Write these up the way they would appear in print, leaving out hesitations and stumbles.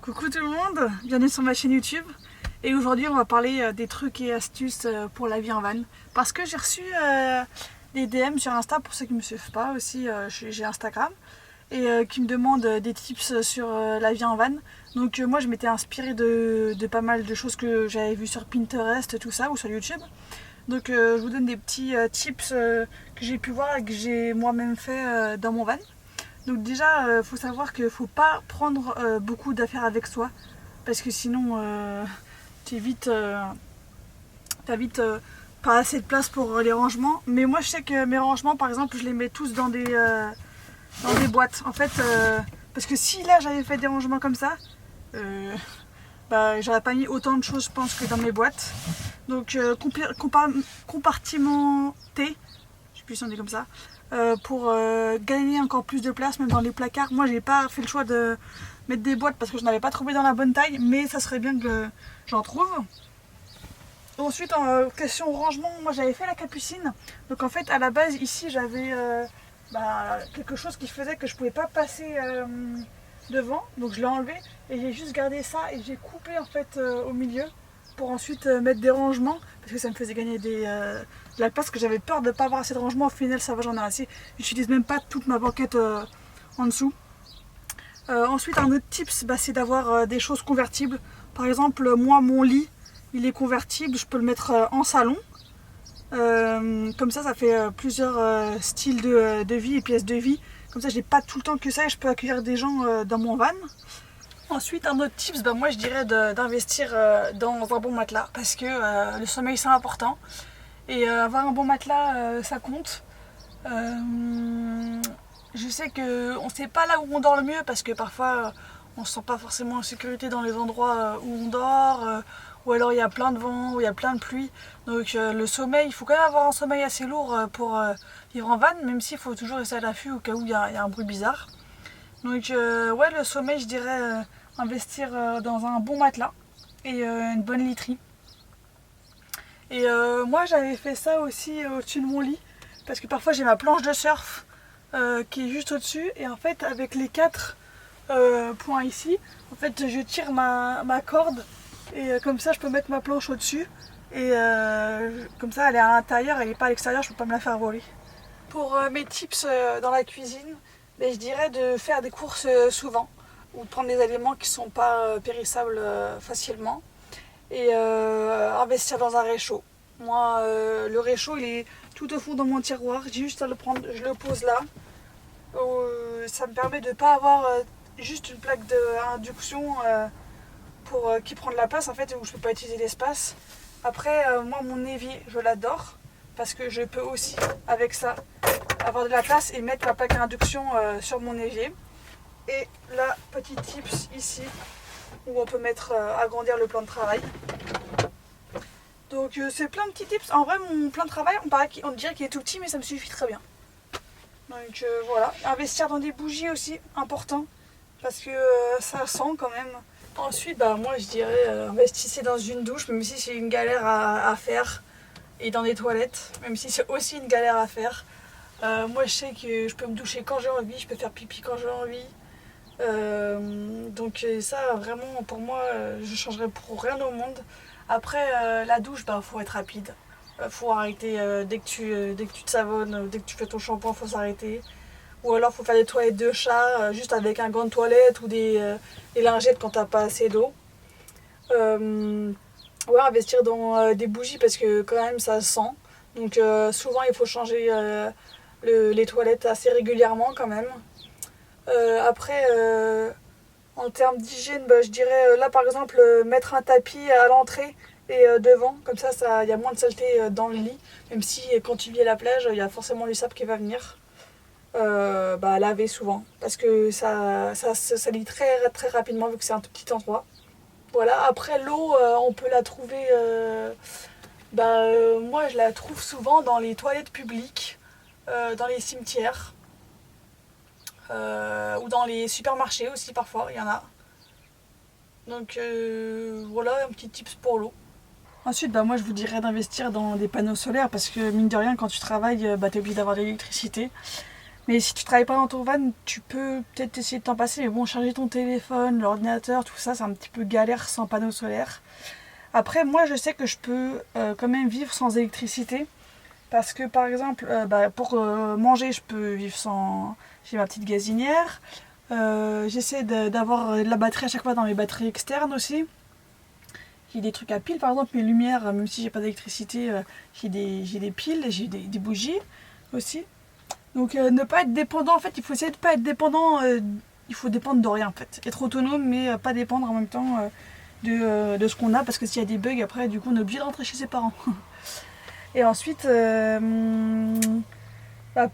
Coucou tout le monde, bienvenue sur ma chaîne YouTube. Et aujourd'hui on va parler des trucs et astuces pour la vie en van. Parce que j'ai reçu des DM sur Insta, pour ceux qui ne me suivent pas aussi, j'ai Instagram. Et qui me demandent des tips sur la vie en van. Donc moi je m'étais inspirée de pas mal de choses que j'avais vues sur Pinterest, tout ça, ou sur YouTube. Donc je vous donne des petits tips que j'ai pu voir et que j'ai moi-même fait dans mon van. Donc déjà, faut savoir qu'il ne faut pas prendre beaucoup d'affaires avec soi, parce que sinon, t'as vite pas assez de place pour les rangements. Mais moi, je sais que mes rangements, par exemple, je les mets tous dans des boîtes. En fait, parce que si là, j'avais fait des rangements comme ça, j'aurais pas mis autant de choses, je pense, que dans mes boîtes. Donc, compartimenter, je sais plus si on dit comme ça, pour gagner encore plus de place, même dans les placards. Moi j'ai pas fait le choix de mettre des boîtes parce que je n'avais pas trouvé dans la bonne taille, mais ça serait bien que j'en trouve. Ensuite, en question rangement, moi j'avais fait la capucine. Donc en fait à la base ici j'avais quelque chose qui faisait que je pouvais pas passer devant, donc je l'ai enlevé et j'ai juste gardé ça et j'ai coupé en fait au milieu pour ensuite mettre des rangements parce que ça me faisait gagner de la place, que j'avais peur de ne pas avoir assez de rangements. Au final ça va, j'en ai assez, j'utilise même pas toute ma banquette en dessous. Ensuite un autre tips, c'est d'avoir des choses convertibles. Par exemple moi mon lit il est convertible, je peux le mettre en salon. Comme ça fait plusieurs styles de vie et pièces de vie. Comme ça j'ai pas tout le temps que ça et je peux accueillir des gens dans mon van. Ensuite un autre tips, moi je dirais d'investir dans un bon matelas, parce que le sommeil c'est important et avoir un bon matelas ça compte. Je sais qu'on ne sait pas là où on dort le mieux, parce que parfois on se sent pas forcément en sécurité dans les endroits où on dort, ou alors il y a plein de vent, ou il y a plein de pluie. Donc le sommeil, il faut quand même avoir un sommeil assez lourd pour vivre en van, même s'il faut toujours rester à l'affût au cas où il y a un bruit bizarre. Donc ouais, le sommeil je dirais investir dans un bon matelas et une bonne literie. Et moi j'avais fait ça aussi au-dessus de mon lit, parce que parfois j'ai ma planche de surf qui est juste au-dessus, et en fait avec les 4 points ici, en fait je tire ma corde et comme ça je peux mettre ma planche au-dessus et comme ça elle est à l'intérieur, elle n'est pas à l'extérieur, je peux pas me la faire voler. Pour mes tips dans la cuisine, je dirais de faire des courses souvent, ou de prendre des aliments qui ne sont pas périssables facilement, et investir dans un réchaud. Moi le réchaud il est tout au fond dans mon tiroir, j'ai juste à le prendre, je le pose là. Ça me permet de ne pas avoir juste une plaque d'induction qui prend de la place en fait, où je ne peux pas utiliser l'espace. Après moi mon évier je l'adore, parce que je peux aussi avec ça avoir de la place et mettre ma plaque d'induction sur mon évier. Et là, petit tips ici où on peut mettre agrandir le plan de travail. Donc c'est plein de petits tips. En vrai mon plan de travail on dirait qu'il est tout petit, mais ça me suffit très bien. Donc voilà, investir dans des bougies aussi, important, parce que ça sent quand même. Ensuite moi je dirais investissez dans une douche, même si c'est une galère à faire, et dans des toilettes, même si c'est aussi une galère à faire. Moi je sais que je peux me doucher quand j'ai envie, je peux faire pipi quand j'ai envie. Donc ça vraiment pour moi je changerais pour rien au monde. Après la douche faut être rapide. Faut arrêter dès que tu te savonnes, dès que tu fais ton shampoing, faut s'arrêter. Ou alors faut faire des toilettes de chat juste avec un gant de toilette, ou des lingettes quand t'as pas assez d'eau. Ouais, investir dans des bougies, parce que quand même ça sent. Donc souvent il faut changer les toilettes assez régulièrement quand même. Après en termes d'hygiène, je dirais là par exemple mettre un tapis à l'entrée et devant, comme ça il y a moins de saleté dans le lit, même si quand tu vis à la plage il y a forcément du sable qui va venir. Laver souvent, parce que ça salit très, très rapidement vu que c'est un tout petit endroit. Voilà, après l'eau on peut la trouver, moi je la trouve souvent dans les toilettes publiques, dans les cimetières, ou dans les supermarchés aussi parfois, il y en a. Donc voilà un petit tips pour l'eau. Ensuite, moi je vous dirais d'investir dans des panneaux solaires, parce que mine de rien quand tu travailles, t'es obligé d'avoir de l'électricité. Mais si tu travailles pas dans ton van, tu peux peut-être essayer de t'en passer. Mais bon, charger ton téléphone, l'ordinateur, tout ça, c'est un petit peu galère sans panneau solaire. Après, moi, je sais que je peux quand même vivre sans électricité. Parce que, par exemple, pour manger, je peux vivre sans... J'ai ma petite gazinière. J'essaie d'avoir de la batterie à chaque fois dans mes batteries externes aussi. J'ai des trucs à piles, par exemple, mes lumières, même si j'ai pas d'électricité, j'ai des piles, j'ai des bougies aussi. Donc ne pas être dépendant, en fait, il faut essayer de pas être dépendant, il faut dépendre de rien en fait. Être autonome mais pas dépendre en même temps de ce qu'on a, parce que s'il y a des bugs après, du coup on est obligé de rentrer chez ses parents. Et ensuite,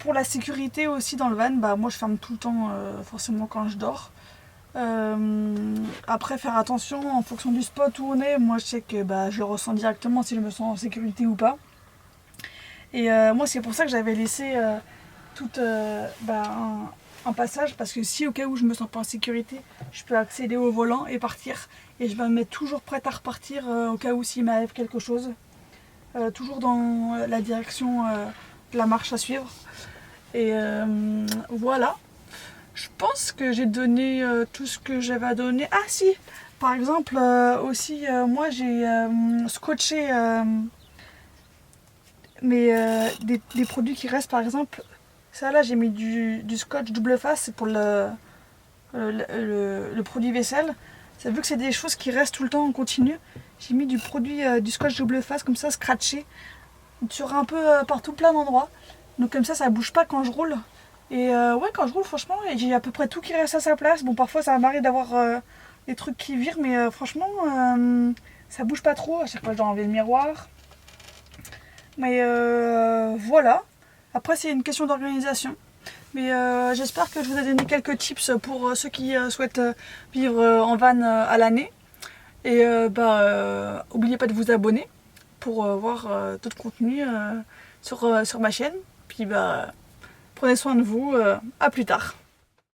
pour la sécurité aussi dans le van, moi je ferme tout le temps forcément quand je dors. Après faire attention en fonction du spot où on est, moi je sais que je le ressens directement si je me sens en sécurité ou pas. Et moi c'est pour ça que j'avais laissé tout un passage, parce que si au cas où je me sens pas en sécurité, je peux accéder au volant et partir. Et je vais me mettre toujours prête à repartir au cas où s'il m'arrive quelque chose. Toujours dans la direction de la marche à suivre. Et voilà. Je pense que j'ai donné tout ce que j'avais à donner. Ah si, par exemple aussi, moi j'ai scotché des produits qui restent, par exemple. Ça là, j'ai mis du scotch double face pour le produit vaisselle. Ça, vu que c'est des choses qui restent tout le temps en continu, j'ai mis du scotch double face comme ça, scratché sur un peu partout, plein d'endroits. Donc comme ça bouge pas quand je roule. Et ouais, quand je roule, franchement, j'ai à peu près tout qui reste à sa place. Bon, parfois ça m'arrive d'avoir des trucs qui virent, mais franchement, ça bouge pas trop. À chaque fois, je dois enlever le miroir. Mais voilà. Après, c'est une question d'organisation. Mais j'espère que je vous ai donné quelques tips pour ceux qui souhaitent vivre en van à l'année. Et n'oubliez pas de vous abonner pour voir d'autres contenus sur ma chaîne. Puis prenez soin de vous. À plus tard.